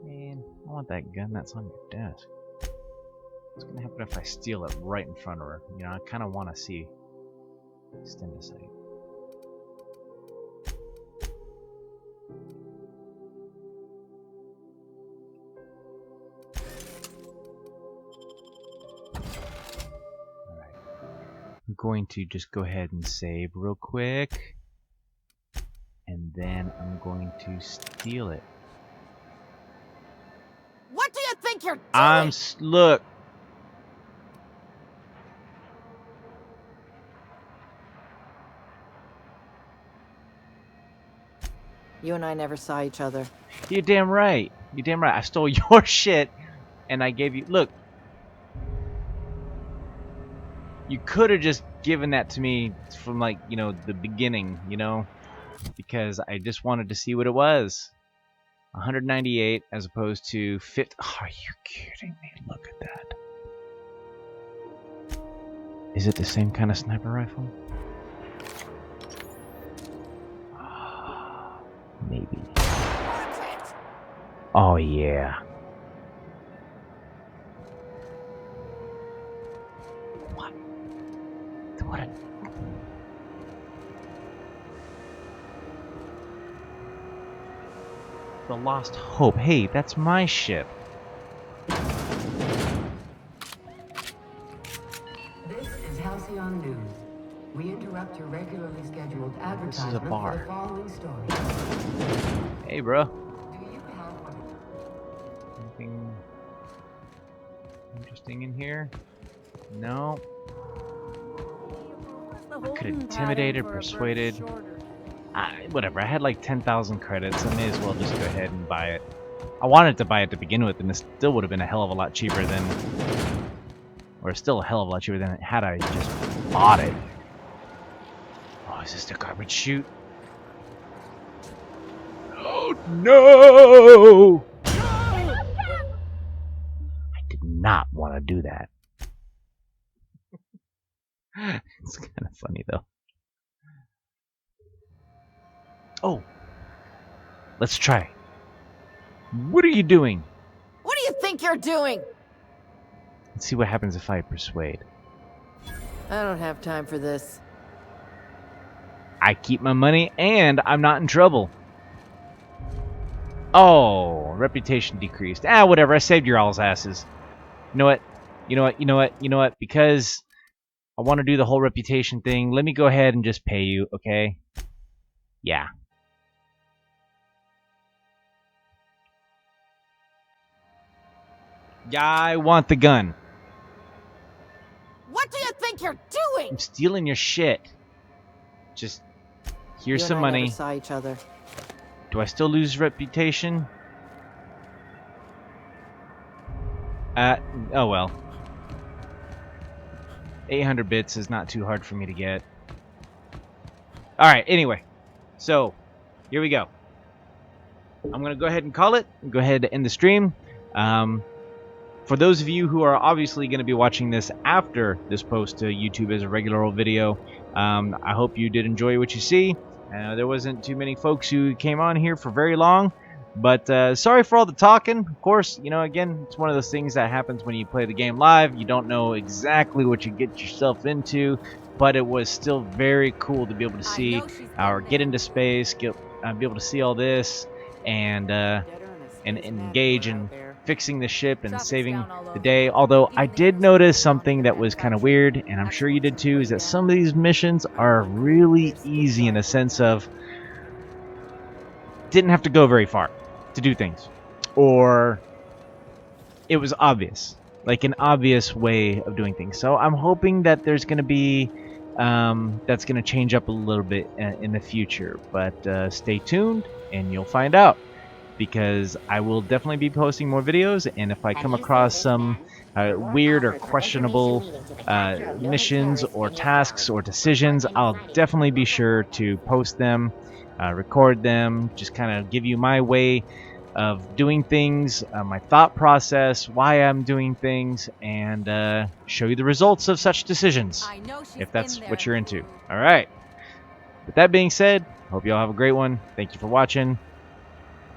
Man, I want that gun that's on your desk. What's gonna happen if I steal it right in front of her? You know, I kind of want to see. Extend the sight. I'm going to just go ahead and save real quick, and then I'm going to steal it. What do you think you're doing? Look. You and I never saw each other. You're damn right. You're damn right. I stole your shit, and I gave you. Look. You could have just given that to me from, like, you know, the beginning, you know, because I just wanted to see what it was. 198 as opposed to 50. Oh, are you kidding me? Look at that. Is it the same kind of sniper rifle? Maybe. Oh, yeah. What a... The Lost Hope. Hey, that's my ship. This is Halcyon News. We interrupt your regularly scheduled advertisement bar. for the following story. Hey, bro. Do you have what Anything interesting in here? No. I could have intimidated, persuaded. Whatever, I had like 10,000 credits. I may as well just go ahead and buy it. I wanted to buy it to begin with, and it still would have been a hell of a lot cheaper than... Or still a hell of a lot cheaper than had I just bought it. Oh, is this the garbage chute? Oh, no! I did not want to do that. It's kind of funny, though. Oh. Let's try. What are you doing? What do you think you're doing? Let's see what happens if I persuade. I don't have time for this. I keep my money, and I'm not in trouble. Oh, reputation decreased. Ah, whatever. I saved your all's asses. You know what? You know what? You know what? You know what? Because I want to do the whole reputation thing, let me go ahead and just pay you, okay? Yeah. Yeah, I want the gun. What do you think you're doing? I'm stealing your shit. Just, here's some money. Never saw each other. Do I still lose reputation? Oh well. 800 bits is not too hard for me to get. Alright, anyway. So, here we go. I'm going to go ahead and call it. Go ahead and end the stream. For those of you who are obviously going to be watching this after this post to YouTube as a regular old video, I hope you did enjoy what you see. There wasn't too many folks who came on here for very long, but sorry for all the talking. Of course, you know, again, it's one of those things that happens when you play the game live. You don't know exactly what you get yourself into, but it was still very cool to be able to see or get into space, be able to see all this, and engage in fixing the ship and saving the day. Although I did notice something that was kind of weird, and I'm sure you did too, is that some of these missions are really easy in the sense of didn't have to go very far to do things, or it was obvious, like an obvious way of doing things. So I'm hoping that there's going to be that's going to change up a little bit in the future, but stay tuned and you'll find out, because I will definitely be posting more videos, and if I come across some weird or questionable missions or tasks or decisions, I'll definitely be sure to post them, record them, just kind of give you my way of doing things, my thought process, why I'm doing things, and show you the results of such decisions, if that's what you're into. All right. With that being said, hope you all have a great one. Thank you for watching.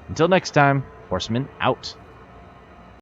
Until next time, Horseman out.